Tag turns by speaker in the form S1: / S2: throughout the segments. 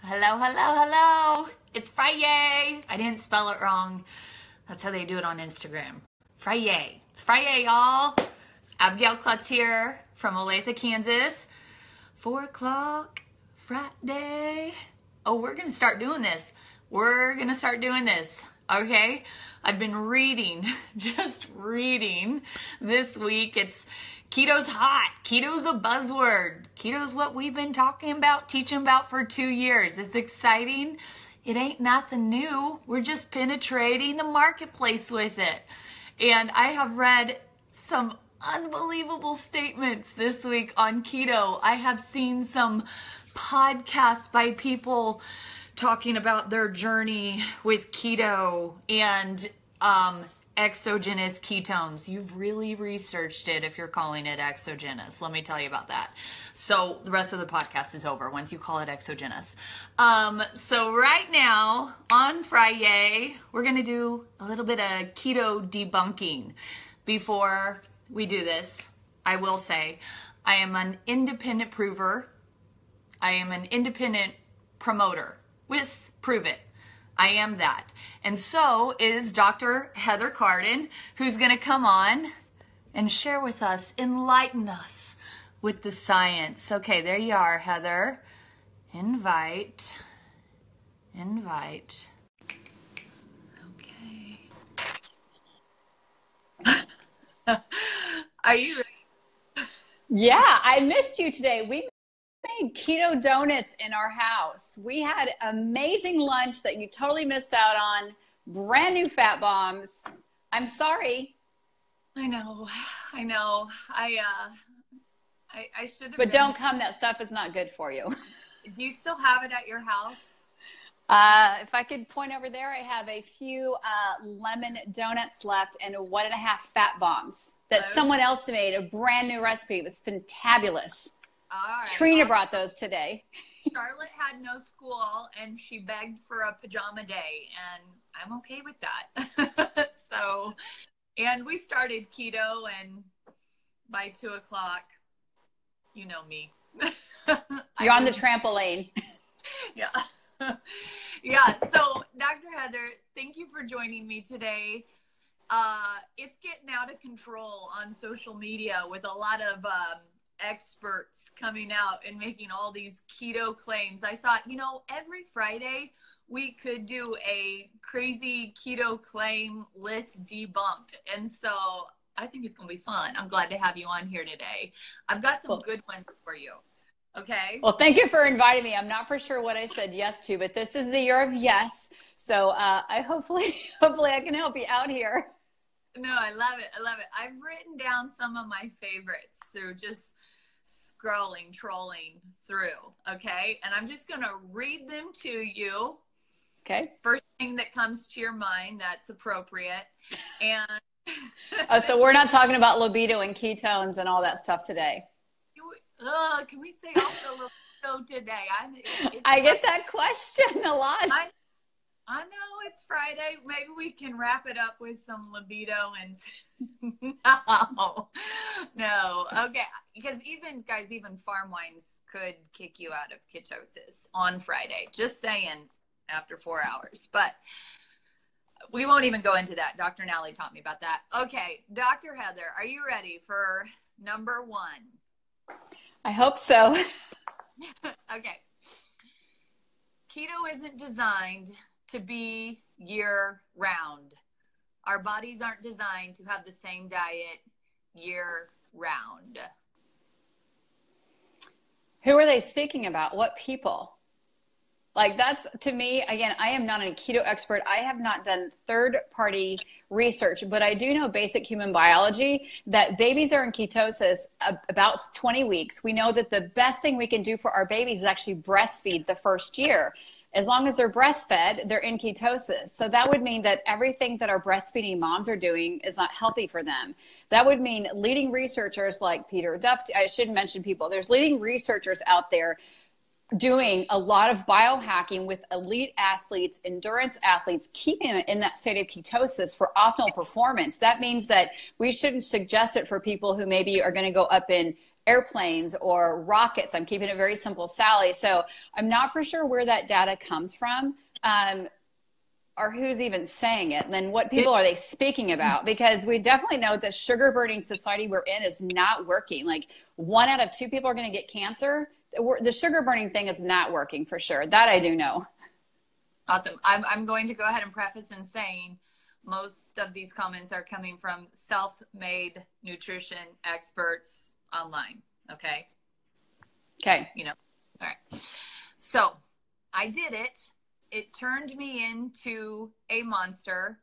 S1: Hello, hello, hello. It's FriYAY. I didn't spell it wrong. That's how they do it on Instagram. FriYAY. It's FriYAY, y'all. Abigail Klutz here from Olathe, Kansas. 4 o'clock Friday. Oh, we're going to start doing this. Okay? I've been reading, just reading this week. It's Keto's hot. Keto's a buzzword. Keto's what we've been talking about, teaching about for 2 years. It's exciting. It ain't nothing new. We're just penetrating the marketplace with it. And I have read some unbelievable statements this week on keto. I have seen some podcasts by people talking about their journey with keto and exogenous ketones. You've really researched it if you're calling it exogenous. Let me tell you about that. So the rest of the podcast is over once you call it exogenous. So right now on FriYAY, we're going to do a little bit of keto debunking. Before we do this, I will say I am an independent prover. I am an independent promoter with Prove It. I am that. And so is Dr. Heather Cardin, who's going to come on and share with us, enlighten us with the science. Okay, there you are, Heather. Invite. Okay. Are you ready?
S2: Yeah, I missed you today. We made keto donuts in our house. We had amazing lunch that you totally missed out on. Brand new fat bombs. I'm sorry.
S1: I know. I should have.
S2: But don't come. That stuff is not good for you.
S1: Do you still have it at your house?
S2: If I could point over there, I have a few lemon donuts left and 1.5 fat bombs that someone else made, a brand new recipe. It was fantabulous.
S1: All right.
S2: Trina brought those today.
S1: Charlotte had no school and she begged for a pajama day, and I'm okay with that. So, and we started keto, and by 2 o'clock, you know me.
S2: You're on the trampoline.
S1: Yeah. Yeah. So, Dr. Heather, thank you for joining me today. It's getting out of control on social media with a lot of experts coming out and making all these keto claims. I thought, every Friday we could do a crazy keto claim list debunked. And so I think it's going to be fun. I'm glad to have you on here today. I've got some good ones for you. Okay.
S2: Well, thank you for inviting me. I'm not for sure what I said yes to, but this is the year of yes. So I hopefully I can help you out here.
S1: No, I love it. I've written down some of my favorites through just trolling through. Okay. And I'm just going to read them to you.
S2: Okay.
S1: First thing that comes to your mind that's appropriate. And
S2: oh, so we're not talking about libido and ketones and all that stuff today.
S1: Can we say also libido today?
S2: I get that question a lot.
S1: I know it's Friday. Maybe we can wrap it up with some libido and no. Okay. Because even farm wines could kick you out of ketosis on Friday. Just saying, after 4 hours. But we won't even go into that. Dr. Nally taught me about that. Okay. Dr. Heather, are you ready for number 1?
S2: I hope so.
S1: Okay. Keto isn't designed to be year round. Our bodies aren't designed to have the same diet year round.
S2: Who are they speaking about? What people? Like, that's, to me, again, I am not a keto expert. I have not done third-party research, but I do know basic human biology that babies are in ketosis about 20 weeks. We know that the best thing we can do for our babies is actually breastfeed the first year. As long as they're breastfed, they're in ketosis. So that would mean that everything that our breastfeeding moms are doing is not healthy for them. That would mean leading researchers like Peter Duff, I shouldn't mention people, there's leading researchers out there doing a lot of biohacking with elite athletes, endurance athletes, keeping them in that state of ketosis for optimal performance. That means that we shouldn't suggest it for people who maybe are going to go up in airplanes or rockets. I'm keeping it very simple, Sally. So I'm not for sure where that data comes from. Or who's even saying it, then what people are they speaking about? Because we definitely know the sugar burning society we're in is not working. Like 1 out of 2 people are going to get cancer. The sugar burning thing is not working for sure. That I do know.
S1: Awesome. I'm going to go ahead and preface in saying most of these comments are coming from self-made nutrition experts online. Okay.
S2: Okay.
S1: You know, all right. So I did it. It turned me into a monster.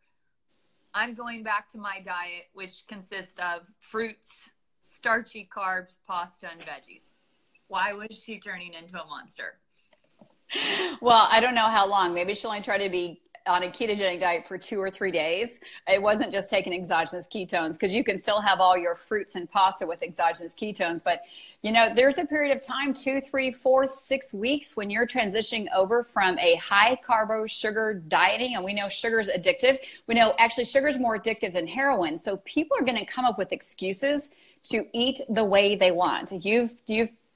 S1: I'm going back to my diet, which consists of fruits, starchy carbs, pasta, and veggies. Why was she turning into a monster?
S2: Well, I don't know how long. Maybe she'll only try to be on a ketogenic diet for 2 or 3 days. It wasn't just taking exogenous ketones, because you can still have all your fruits and pasta with exogenous ketones. But, you know, there's a period of time, 2, 3, 4, 6 weeks, when you're transitioning over from a high carbo sugar dieting. And we know sugar is addictive. We know actually sugar is more addictive than heroin. So people are going to come up with excuses to eat the way they want. You've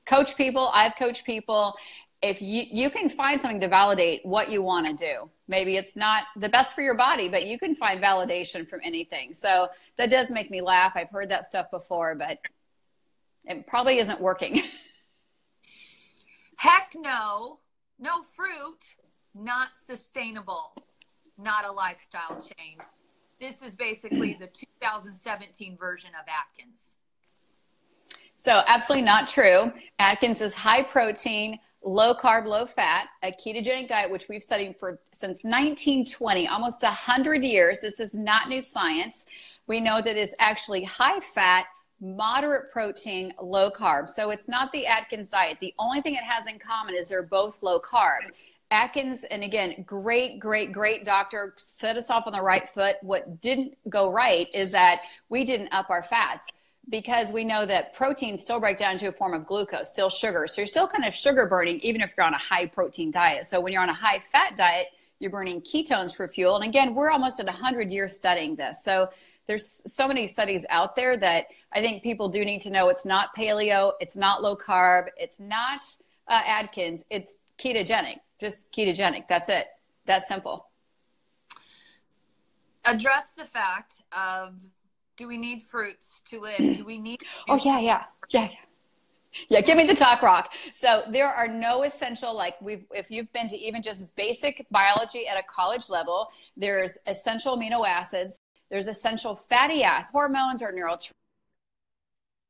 S2: coached people. I've coached people. If you can find something to validate what you want to do. Maybe it's not the best for your body, but you can find validation from anything. So that does make me laugh. I've heard that stuff before, but it probably isn't working.
S1: Heck no. No fruit. Not sustainable. Not a lifestyle change. This is basically the 2017 version of Atkins.
S2: So absolutely not true. Atkins is high protein, low carb, low fat, a ketogenic diet, which we've studied since 1920, almost 100 years. This is not new science. We know that it's actually high fat, moderate protein, low carb. So it's not the Atkins diet. The only thing it has in common is they're both low carb. Atkins, and again, great doctor, set us off on the right foot. What didn't go right is that we didn't up our fats, because we know that protein still break down into a form of glucose, still sugar. So you're still kind of sugar burning, even if you're on a high protein diet. So when you're on a high fat diet, you're burning ketones for fuel. And again, we're almost at 100 years studying this. So there's so many studies out there that I think people do need to know. It's not paleo, it's not low carb, it's not Atkins, it's ketogenic, just ketogenic. That's it. That's simple.
S1: Address the fact of, do we need fruits to live? Do we need?
S2: Oh, yeah. Give me the talk rock. So there are no essential, if you've been to even just basic biology at a college level, there's essential amino acids, there's essential fatty acids, hormones or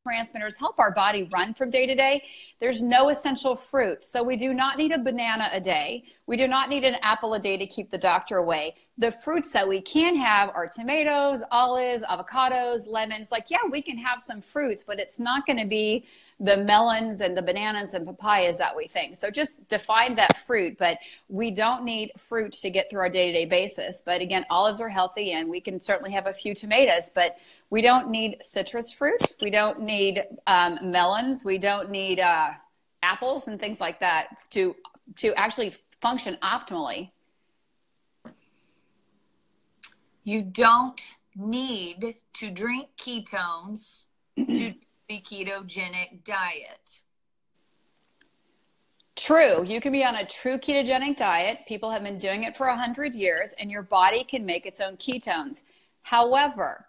S2: neurotransmitters help our body run from day to day. There's no essential fruit. So we do not need a banana a day. We do not need an apple a day to keep the doctor away. The fruits that we can have are tomatoes, olives, avocados, lemons. We can have some fruits, but it's not going to be the melons and the bananas and papayas that we think. So just define that fruit, but we don't need fruit to get through our day-to-day basis. But again, olives are healthy, and we can certainly have a few tomatoes, but we don't need citrus fruit. We don't need melons. We don't need apples and things like that to actually function optimally.
S1: You don't need to drink ketones to do the ketogenic diet.
S2: True. You can be on a true ketogenic diet. People have been doing it for 100 years, and your body can make its own ketones. However,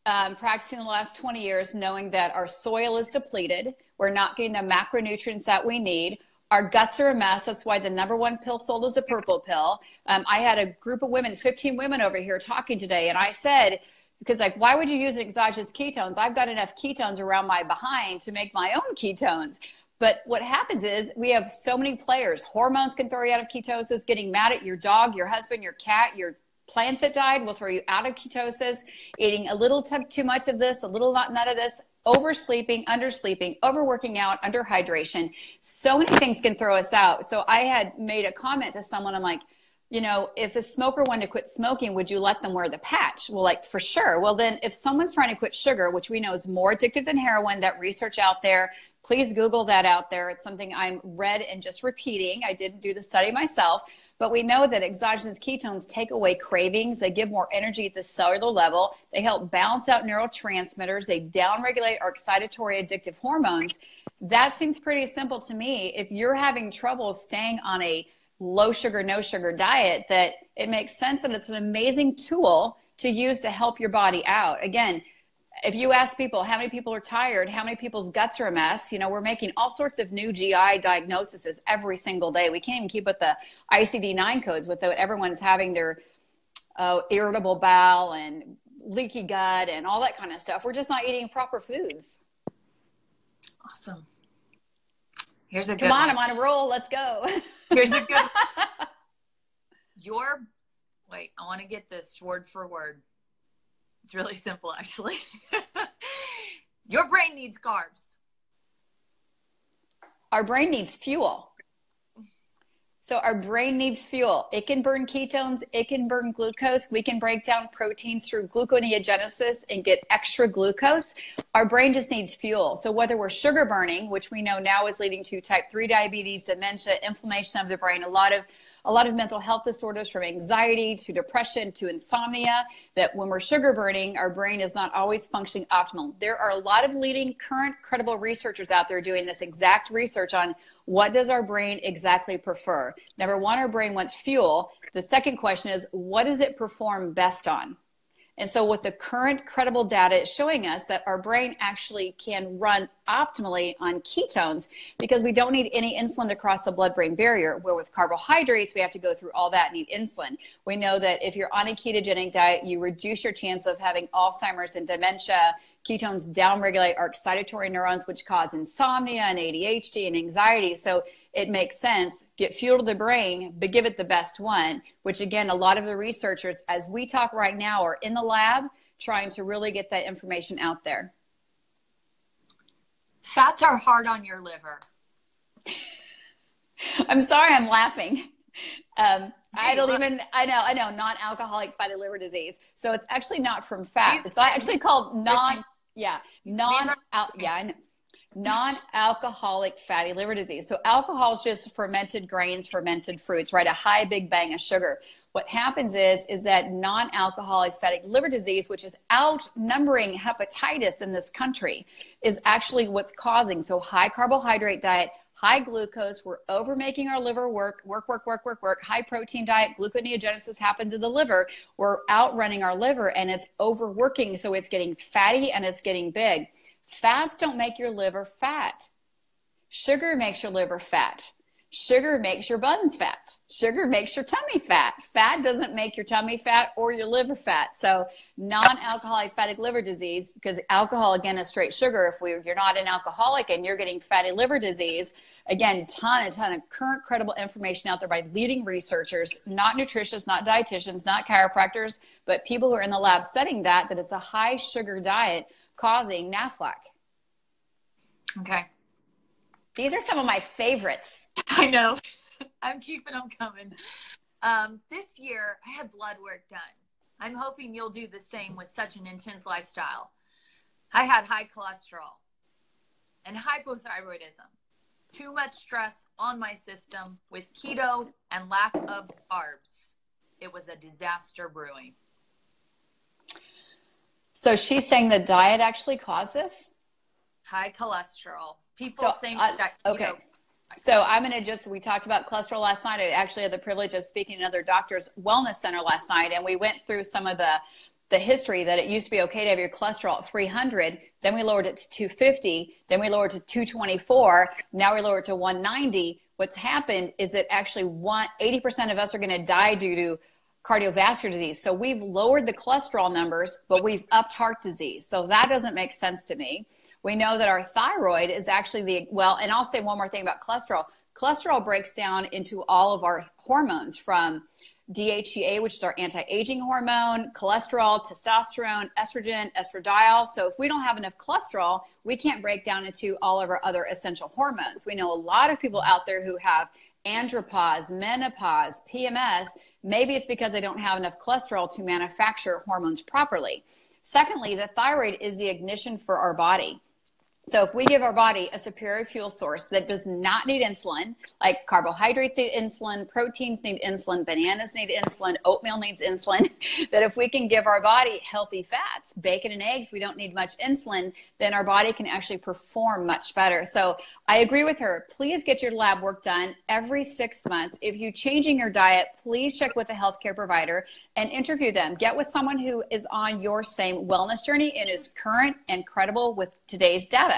S2: practicing the last 20 years, knowing that our soil is depleted, we're not getting the macronutrients that we need, our guts are a mess. That's why the #1 pill sold is a purple pill. I had a group of women, 15 women over here talking today, and I said, because why would you use exogenous ketones? I've got enough ketones around my behind to make my own ketones. But what happens is we have so many players. Hormones can throw you out of ketosis. Getting mad at your dog, your husband, your cat, your plant that died will throw you out of ketosis. Eating a little too much of this, a little none of this, oversleeping, undersleeping, overworking out, underhydration. So many things can throw us out. So I had made a comment to someone. I'm like, if a smoker wanted to quit smoking, would you let them wear the patch? Well, for sure. Well, then if someone's trying to quit sugar, which we know is more addictive than heroin, that research out there, Please Google that out there. It's something I'm read and just repeating. I didn't do the study myself, but we know that exogenous ketones take away cravings. They give more energy at the cellular level. They help balance out neurotransmitters. They downregulate our excitatory addictive hormones. That seems pretty simple to me. If you're having trouble staying on a low sugar, no sugar diet, that it makes sense that it's an amazing tool to use to help your body out. Again, if you ask people how many people are tired, how many people's guts are a mess, you know, we're making all sorts of new GI diagnoses every single day. We can't even keep with the ICD-9 codes without everyone's having their irritable bowel and leaky gut and all that kind of stuff. We're just not eating proper foods.
S1: Awesome. Here's a good
S2: one.
S1: one.
S2: I'm on a roll. Let's go.
S1: Here's a good wait, I want to get this word for word. It's really simple, actually. Your brain needs carbs.
S2: Our brain needs fuel. So our brain needs fuel. It can burn ketones. It can burn glucose. We can break down proteins through gluconeogenesis and get extra glucose. Our brain just needs fuel. So whether we're sugar burning, which we know now is leading to type 3 diabetes, dementia, inflammation of the brain, a lot of mental health disorders, from anxiety to depression to insomnia, that when we're sugar burning, our brain is not always functioning optimal. There are a lot of leading current credible researchers out there doing this exact research on what does our brain exactly prefer. Number one, our brain wants fuel. The second question is, what does it perform best on? And so what the current credible data is showing us, that our brain actually can run optimally on ketones, because we don't need any insulin to cross the blood-brain barrier, where with carbohydrates, we have to go through all that and need insulin. We know that if you're on a ketogenic diet, you reduce your chance of having Alzheimer's and dementia. Ketones downregulate our excitatory neurons, which cause insomnia and ADHD and anxiety. So it makes sense, get fuel to the brain, but give it the best one, which again, a lot of the researchers, as we talk right now, are in the lab trying to really get that information out there.
S1: Fats are hard on your liver.
S2: I'm sorry, I'm laughing. I know, non-alcoholic fatty liver disease. So it's actually not from fats. It's actually called non-alcoholic fatty liver disease. So alcohol is just fermented grains, fermented fruits, right? A high big bang of sugar. What happens is that non-alcoholic fatty liver disease, which is outnumbering hepatitis in this country, is actually what's causing. So high carbohydrate diet, high glucose, we're over making our liver work, high protein diet, gluconeogenesis happens in the liver, we're outrunning our liver and it's overworking, so it's getting fatty and it's getting big. Fats don't make your liver fat. Sugar makes your liver fat. Sugar makes your buns fat. Sugar makes your tummy fat. Fat doesn't make your tummy fat or your liver fat. So non-alcoholic fatty liver disease, because alcohol, again, is straight sugar. If you're not an alcoholic and you're getting fatty liver disease, again, a ton of current credible information out there by leading researchers, not nutritionists, not dietitians, not chiropractors, but people who are in the lab studying that it's a high sugar diet causing NAFLAC.
S1: Okay.
S2: These are some of my favorites.
S1: I know. I'm keeping them coming. This year, I had blood work done. I'm hoping you'll do the same with such an intense lifestyle. I had high cholesterol and hypothyroidism. Too much stress on my system with keto and lack of carbs. It was a disaster brewing. So
S2: she's saying the diet actually caused this?
S1: High cholesterol. People think that,
S2: okay. So I'm going to we talked about cholesterol last night. I actually had the privilege of speaking to another doctor's wellness center last night, and we went through some of the history that it used to be okay to have your cholesterol at 300. Then we lowered it to 250. Then we lowered it to 224. Now we lowered it to 190. What's happened is that actually 80% of us are going to die due to cardiovascular disease. So we've lowered the cholesterol numbers, but we've upped heart disease. So that doesn't make sense to me. We know that our thyroid is actually and I'll say one more thing about cholesterol. Cholesterol breaks down into all of our hormones, from DHEA, which is our anti-aging hormone, cholesterol, testosterone, estrogen, estradiol. So if we don't have enough cholesterol, we can't break down into all of our other essential hormones. We know a lot of people out there who have andropause, menopause, PMS. Maybe it's because they don't have enough cholesterol to manufacture hormones properly. Secondly, the thyroid is the ignition for our body. So if we give our body a superior fuel source that does not need insulin, like carbohydrates need insulin, proteins need insulin, bananas need insulin, oatmeal needs insulin, that if we can give our body healthy fats, bacon and eggs, we don't need much insulin, then our body can actually perform much better. So I agree with her. Please get your lab work done every 6 months. If you're changing your diet, please check with a healthcare provider and interview them. Get with someone who is on your same wellness journey and is current and credible with today's data.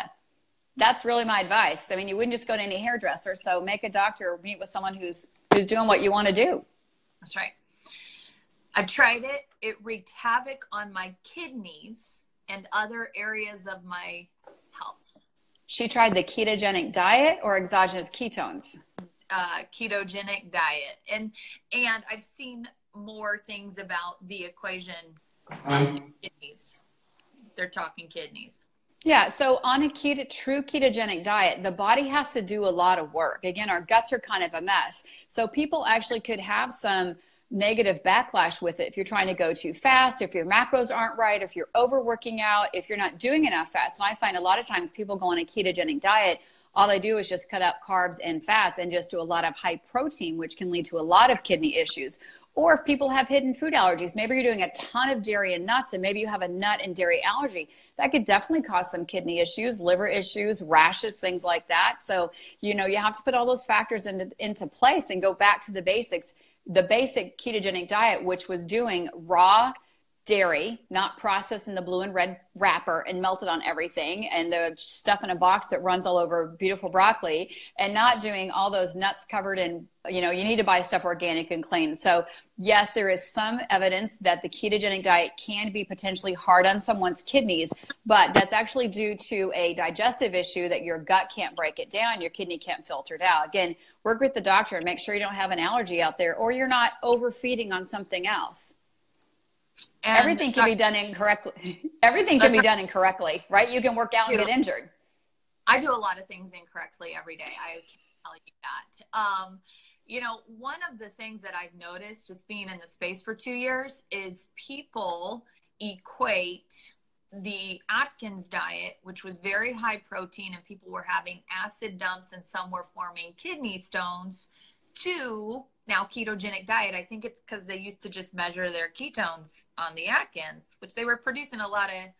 S2: That's really my advice. I mean, you wouldn't just go to any hairdresser. So make a doctor or meet with someone who's doing what you want to do.
S1: That's right. I've tried it. It wreaked havoc on my kidneys and other areas of my health.
S2: She tried the ketogenic diet or exogenous ketones?
S1: Ketogenic diet. And I've seen more things about the equation on kidneys. They're talking kidneys.
S2: Yeah, so on a true ketogenic diet, the body has to do a lot of work. Again, our guts are kind of a mess. So people actually could have some negative backlash with it if you're trying to go too fast, if your macros aren't right, if you're overworking out, if you're not doing enough fats. And I find a lot of times people go on a ketogenic diet, all they do is just cut out carbs and fats and just do a lot of high protein, which can lead to a lot of kidney issues. Or if people have hidden food allergies, maybe you're doing a ton of dairy and nuts and maybe you have a nut and dairy allergy, that could definitely cause some kidney issues, liver issues, rashes, things like that. So, you have to put all those factors into place and go back to the basics. The basic ketogenic diet, which was doing raw dairy, not processed in the blue and red wrapper and melted on everything, and the stuff in a box that runs all over beautiful broccoli, and not doing all those nuts covered in, you need to buy stuff organic and clean. So yes, there is some evidence that the ketogenic diet can be potentially hard on someone's kidneys, but that's actually due to a digestive issue that your gut can't break it down, your kidney can't filter it out. Again, work with the doctor and make sure you don't have an allergy out there or you're not overfeeding on something else. And everything can be done incorrectly. Everything can be done incorrectly, right? You can work out and get injured.
S1: I do a lot of things incorrectly every day. I can tell you that. One of the things that I've noticed just being in the space for 2 years is people equate the Atkins diet, which was very high protein and people were having acid dumps and some were forming kidney stones, to now ketogenic diet. I think it's because they used to just measure their ketones on the Atkins, which they were producing a lot of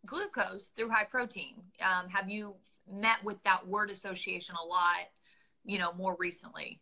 S1: glucose through high protein. Have you met with that word association a lot, more recently?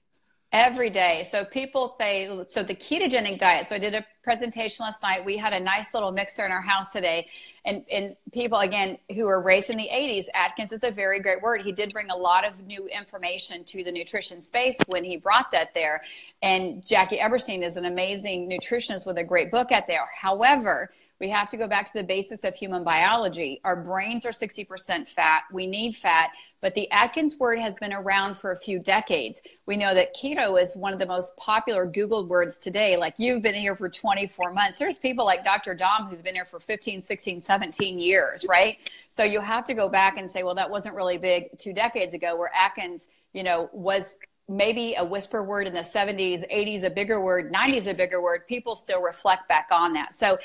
S2: Every day. So people say, so the ketogenic diet. So I did a presentation last night. We had a nice little mixer in our house today. And people, again, who were raised in the 80s, Atkins is a very great word. He did bring a lot of new information to the nutrition space when he brought that there. And Jackie Eberstein is an amazing nutritionist with a great book out there. However, we have to go back to the basics of human biology. Our brains are 60% fat. We need fat. But the Atkins word has been around for a few decades. We know that keto is one of the most popular Googled words today. Like you've been here for 24 months. There's people like Dr. Dom who's been here for 15, 16, 17 years, right? So you have to go back and say, well, that wasn't really big 2 decades ago where Atkins, was maybe a whisper word in the 70s, 80s, a bigger word, 90s, a bigger word. People still reflect back on that. So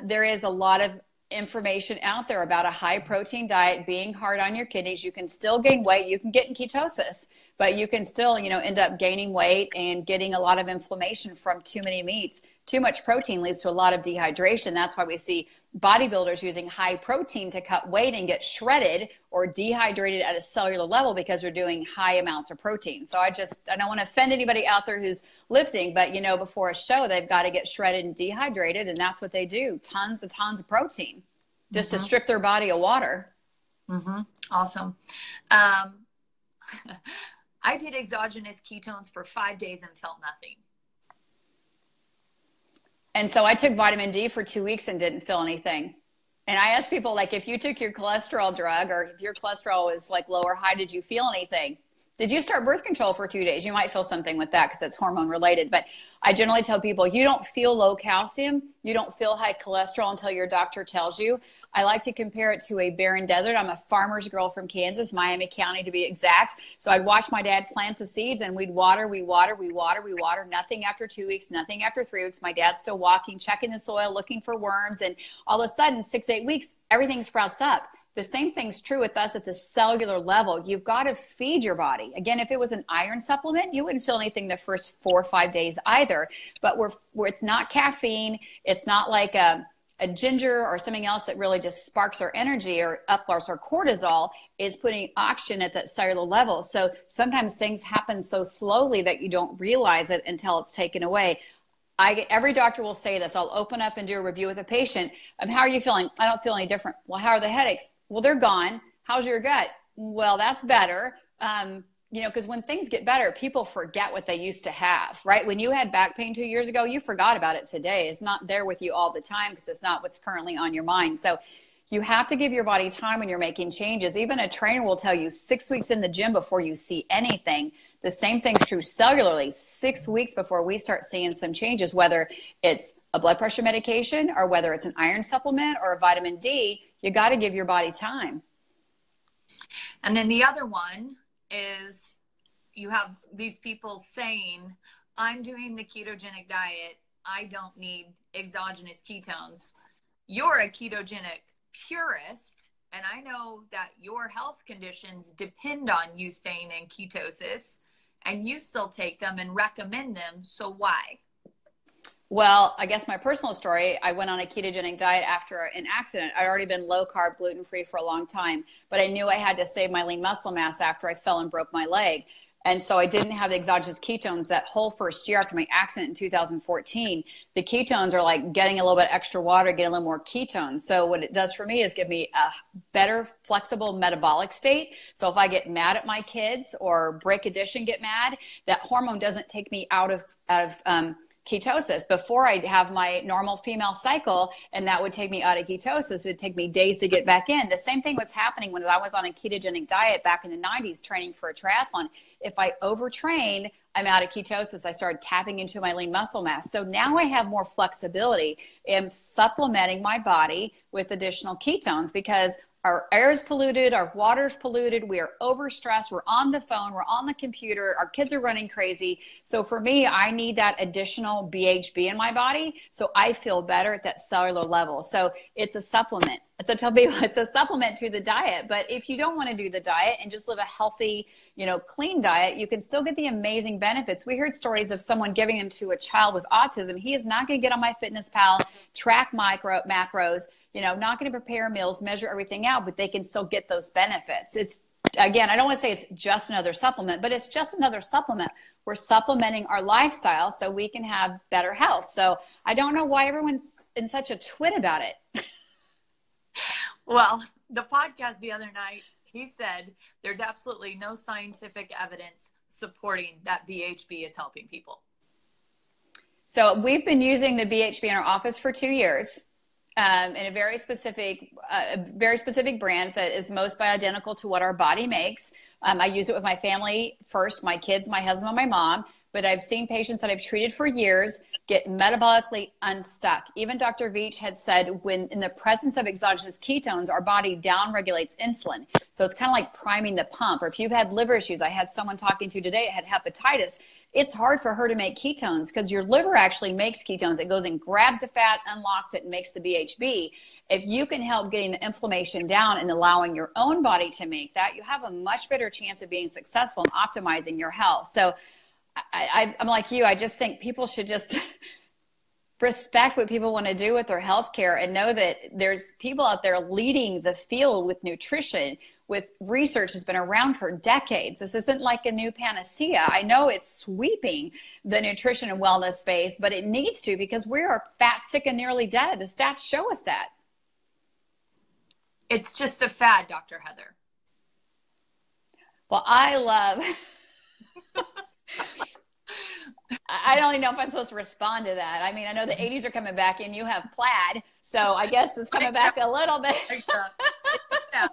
S2: there is a lot of information out there about a high protein diet being hard on your kidneys. You can still gain weight. You can get in ketosis, but you can still, end up gaining weight and getting a lot of inflammation from too many meats. Too much protein leads to a lot of dehydration. That's why we see bodybuilders using high protein to cut weight and get shredded or dehydrated at a cellular level because they're doing high amounts of protein. So I don't want to offend anybody out there who's lifting, but before a show, they've got to get shredded and dehydrated. And that's what they do. Tons of protein just to strip their body of water.
S1: Awesome. I did exogenous ketones for 5 days and felt nothing.
S2: And so I took vitamin D for 2 weeks and didn't feel anything. And I asked people, like, if you took your cholesterol drug or if your cholesterol was like low or high, did you feel anything? Did you start birth control for 2 days? You might feel something with that because it's hormone related. But I generally tell people, you don't feel low calcium, you don't feel high cholesterol until your doctor tells you. I like to compare it to a barren desert. I'm a farmer's girl from Kansas, Miami County to be exact. So I'd watch my dad plant the seeds and we'd water, nothing after 2 weeks, nothing after 3 weeks. My dad's still walking, checking the soil, looking for worms. And all of a sudden, 6, 8 weeks, everything sprouts up. The same thing's true with us at the cellular level. You've got to feed your body. Again, if it was an iron supplement, you wouldn't feel anything the first 4 or 5 days either. But where it's not caffeine, it's not like a ginger or something else that really just sparks our energy or ups our cortisol. Is putting oxygen at that cellular level. So sometimes things happen so slowly that you don't realize it until it's taken away. Every doctor will say this. I'll open up and do a review with a patient. How are you feeling? I don't feel any different. Well, how are the headaches? Well, they're gone. How's your gut? Well, that's better. Because when things get better, people forget what they used to have, right? When you had back pain 2 years ago, you forgot about it today. It's not there with you all the time because it's not what's currently on your mind. So you have to give your body time when you're making changes. Even a trainer will tell you 6 weeks in the gym before you see anything. The same thing's true cellularly. 6 weeks before we start seeing some changes, whether it's a blood pressure medication or whether it's an iron supplement or a vitamin D, you got to give your body time.
S1: And then the other one is you have these people saying, I'm doing the ketogenic diet. I don't need exogenous ketones. You're a ketogenic purist, and I know that your health conditions depend on you staying in ketosis, and you still take them and recommend them. So why?
S2: Well, I guess my personal story, I went on a ketogenic diet after an accident. I'd already been low carb, gluten free for a long time, but I knew I had to save my lean muscle mass after I fell and broke my leg. And so I didn't have the exogenous ketones that whole first year after my accident in 2014. The ketones are like getting a little bit extra water, getting a little more ketones. So what it does for me is give me a better flexible metabolic state. So if I get mad at my kids or break addition, get mad, that hormone doesn't take me out of ketosis. Before I'd have my normal female cycle, and that would take me out of ketosis. It'd take me days to get back in. The same thing was happening when I was on a ketogenic diet back in the 90s training for a triathlon. If I overtrained, I'm out of ketosis. I started tapping into my lean muscle mass. So now I have more flexibility in supplementing my body with additional ketones because our air is polluted, our water is polluted, we are overstressed, we're on the phone, we're on the computer, our kids are running crazy. So for me, I need that additional BHB in my body so I feel better at that cellular level. So it's a supplement. I tell people it's a supplement to the diet. But if you don't want to do the diet and just live a healthy, clean diet, you can still get the amazing benefits. We heard stories of someone giving them to a child with autism. He is not going to get on MyFitnessPal, track macros, not going to prepare meals, measure everything out, but they can still get those benefits. It's, again, I don't want to say it's just another supplement, but it's just another supplement. We're supplementing our lifestyle so we can have better health. So I don't know why everyone's in such a twit about it.
S1: Well, the podcast the other night, he said there's absolutely no scientific evidence supporting that BHB is helping people.
S2: So we've been using the BHB in our office for 2 years. In a very specific brand that is most identical to what our body makes. I use it with my family first, my kids, my husband, and my mom. But I've seen patients that I've treated for years get metabolically unstuck. Even Dr. Veach had said when in the presence of exogenous ketones, our body downregulates insulin. So it's kind of like priming the pump. Or if you've had liver issues, I had someone talking to today that had hepatitis. It's hard for her to make ketones because your liver actually makes ketones. It goes and grabs the fat, unlocks it, and makes the BHB. If you can help getting the inflammation down and allowing your own body to make that, you have a much better chance of being successful in optimizing your health. So I'm like you. I just think people should just respect what people want to do with their health care and know that there's people out there leading the field with nutrition, with research has been around for decades. This isn't like a new panacea. I know it's sweeping the nutrition and wellness space, but it needs to because we are fat, sick, and nearly dead. The stats show us that.
S1: It's just a fad, Dr. Heather.
S2: Well, I love... I don't even know if I'm supposed to respond to that. I mean, I know the 80s are coming back and you have plaid, so I guess it's coming back a little bit.
S1: Yeah.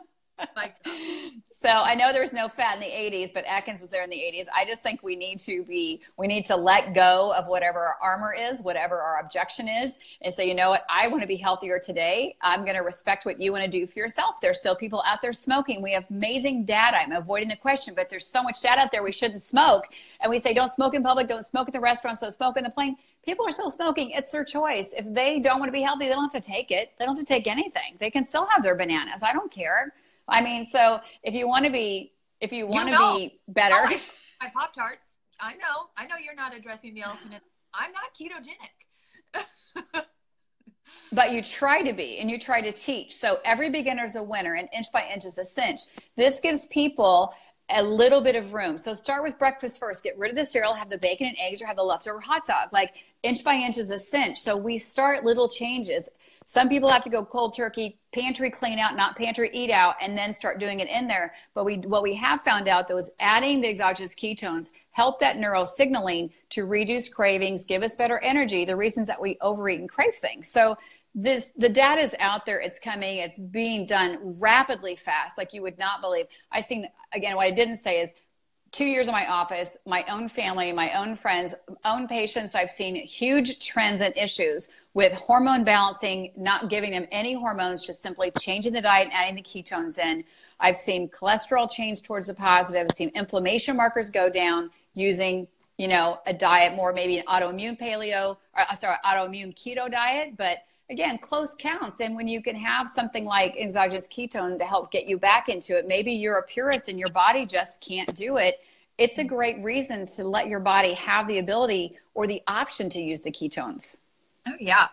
S2: So I know there's no fat in the 80s, but Atkins was there in the 80s. I just think we need to let go of whatever our armor is, whatever our objection is, and say, you know what, I want to be healthier today. I'm going to respect what you want to do for yourself. There's still people out there smoking. We have amazing data. I'm avoiding the question, but there's so much data out there we shouldn't smoke. And we say, don't smoke in public, don't smoke at the restaurants, don't smoke in the plane. People are still smoking. It's their choice. If they don't want to be healthy, they don't have to take it. They don't have to take anything. They can still have their bananas. I don't care. I mean, so if you want to be, be better.
S1: Oh, my Pop-Tarts. I know you're not addressing the elephant. I'm not ketogenic.
S2: But you try to be, and you try to teach. So every beginner's a winner, and inch by inch is a cinch. This gives people a little bit of room. So start with breakfast first. Get rid of the cereal, have the bacon and eggs, or have the leftover hot dog. Like, inch by inch is a cinch. So we start little changes. Some people have to go cold turkey, pantry clean out, not pantry eat out, and then start doing it in there. But what we have found out, though, is adding the exogenous ketones help that neural signaling to reduce cravings, give us better energy, the reasons that we overeat and crave things. So the data is out there. It's coming. It's being done rapidly fast, like you would not believe. I seen, again, what I didn't say is 2 years in my office, my own family, my own friends, own patients, I've seen huge trends and issues with hormone balancing, not giving them any hormones, just simply changing the diet and adding the ketones in. I've seen cholesterol change towards the positive. I've seen inflammation markers go down using, a diet more, maybe an autoimmune autoimmune keto diet, but again, close counts. And when you can have something like exogenous ketone to help get you back into it, maybe you're a purist and your body just can't do it. It's a great reason to let your body have the ability or the option to use the ketones.
S1: Oh yeah.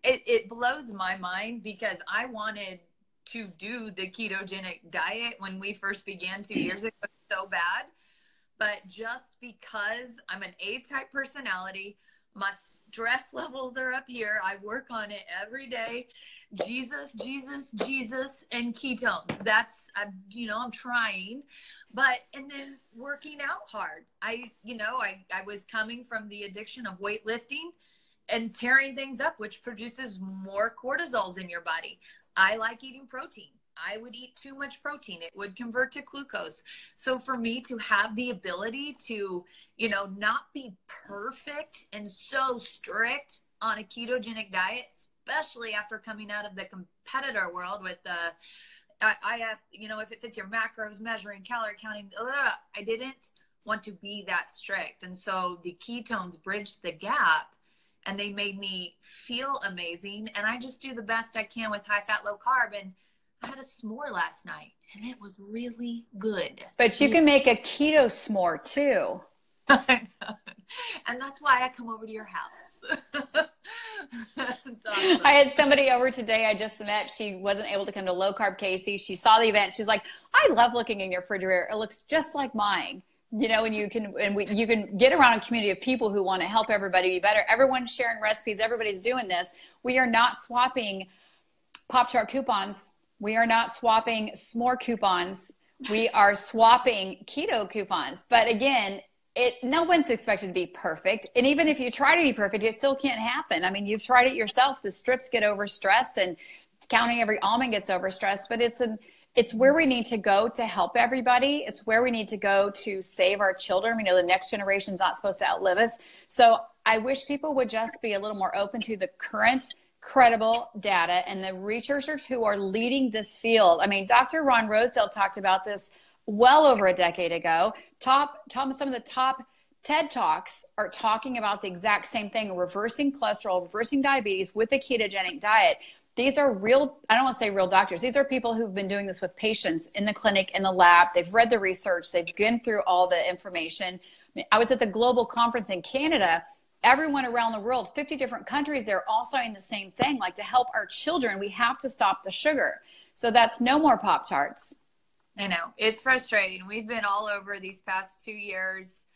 S1: It blows my mind because I wanted to do the ketogenic diet when we first began 2 years ago so bad. But just because I'm an A-type personality, my stress levels are up here. I work on it every day. Jesus, and ketones. That's, I'm trying, and then working out hard. I was coming from the addiction of weightlifting and tearing things up, which produces more cortisols in your body. I like eating protein. I would eat too much protein. It would convert to glucose. So for me to have the ability to, not be perfect and so strict on a ketogenic diet, especially after coming out of the competitor world with I have, if it fits your macros, measuring, calorie counting, I didn't want to be that strict. And so the ketones bridged the gap and they made me feel amazing. And I just do the best I can with high fat, low carb. And I had a s'more last night and it was really good.
S2: But you can make a keto s'more too.
S1: And that's why I come over to your house. Awesome.
S2: I had somebody over today I just met. She wasn't able to come to Low Carb Casey. She saw the event. She's like, I love looking in your refrigerator. It looks just like mine. And you can get around a community of people who want to help everybody be better. Everyone's sharing recipes. Everybody's doing this. We are not swapping Pop-Tart coupons. We are not swapping s'more coupons. We are swapping keto coupons. But again, no one's expected to be perfect. And even if you try to be perfect, it still can't happen. I mean, you've tried it yourself. The strips get overstressed and counting every almond gets overstressed, but it's where we need to go to help everybody. It's where we need to go to save our children. We know the next generation's not supposed to outlive us. So I wish people would just be a little more open to the current credible data and the researchers who are leading this field. I mean, Dr. Ron Rosedale talked about this well over a decade ago. Some of the top TED Talks are talking about the exact same thing, reversing cholesterol, reversing diabetes with a ketogenic diet. These are real, I don't want to say real doctors. These are people who've been doing this with patients in the clinic, in the lab. They've read the research. They've gone through all the information. I was at the global conference in Canada. Everyone around the world, 50 different countries, they're all saying the same thing. Like, to help our children, we have to stop the sugar. So that's no more Pop-Tarts.
S1: I know. It's frustrating. We've been all over these past 2 years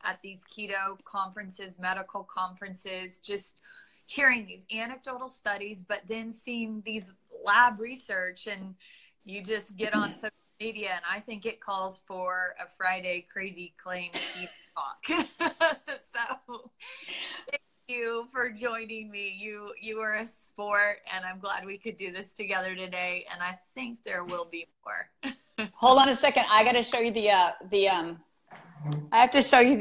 S1: at these keto conferences, medical conferences, just hearing these anecdotal studies, but then seeing these lab research, and you just get on social media, and I think it calls for a FriYAY crazy claim talk. So thank you for joining me. You are a sport, and I'm glad we could do this together today, and I think there will be more.
S2: Hold on a second. I got to show you I have to show you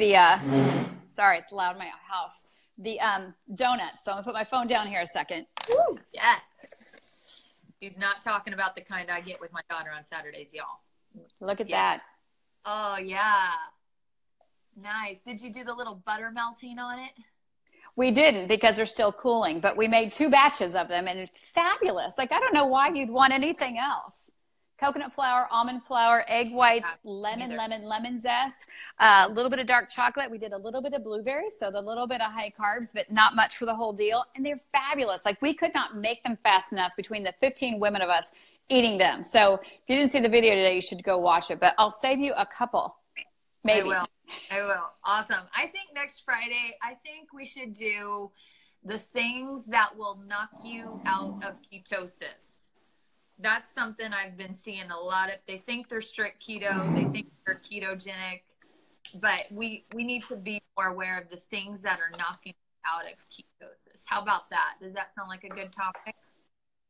S2: sorry, it's loud in my house. The donuts. So I'm gonna put my phone down here a second.
S1: Woo, yeah. He's not talking about the kind I get with my daughter on Saturdays, y'all.
S2: Look at that.
S1: Oh yeah. Nice. Did you do the little butter melting on it?
S2: We didn't because they're still cooling, but we made 2 batches of them and it's fabulous. Like, I don't know why you'd want anything else. Coconut flour, almond flour, egg whites, lemon zest, a little bit of dark chocolate. We did a little bit of blueberries, so the little bit of high carbs, but not much for the whole deal. And they're fabulous. Like, we could not make them fast enough between the 15 women of us eating them. So if you didn't see the video today, you should go watch it, but I'll save you a couple. Maybe.
S1: I will. Awesome. I think next Friday, I think we should do the things that will knock you out of ketosis. That's something I've been seeing a lot of. They think they're strict keto. They think they're ketogenic, but we need to be more aware of the things that are knocking out of ketosis. How about that? Does that sound like a good topic?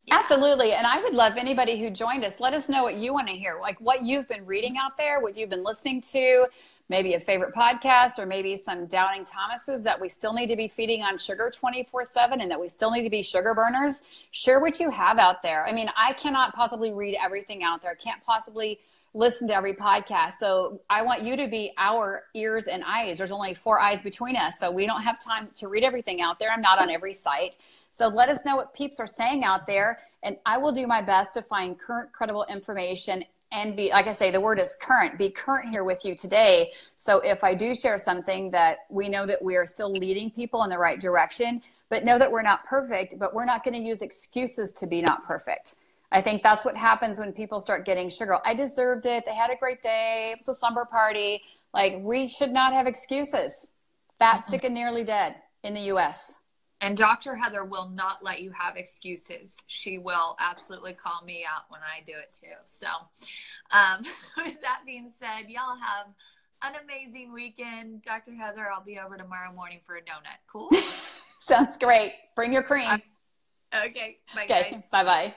S2: Yeah. Absolutely. And I would love anybody who joined us, let us know what you want to hear, like what you've been reading out there, what you've been listening to, maybe a favorite podcast, or maybe some doubting Thomases that we still need to be feeding on sugar 24/7 and that we still need to be sugar burners. Share what you have out there. I mean, I cannot possibly read everything out there. I can't possibly listen to every podcast. So I want you to be our ears and eyes. There's only 4 eyes between us. So we don't have time to read everything out there. I'm not on every site. So let us know what peeps are saying out there. And I will do my best to find current, credible information and be, like I say, the word is current, be current here with you today. So if I do share something that we know that we are still leading people in the right direction, but know that we're not perfect, but we're not going to use excuses to be not perfect. I think that's what happens when people start getting sugar. I deserved it. They had a great day. It was a slumber party. Like, we should not have excuses. Fat, sick, and nearly dead in the US.
S1: And Dr. Heather will not let you have excuses. She will absolutely call me out when I do it too. So with that being said, y'all have an amazing weekend. Dr. Heather, I'll be over tomorrow morning for a donut. Cool?
S2: Sounds great. Bring your cream.
S1: Okay. Bye, guys.
S2: Bye-bye.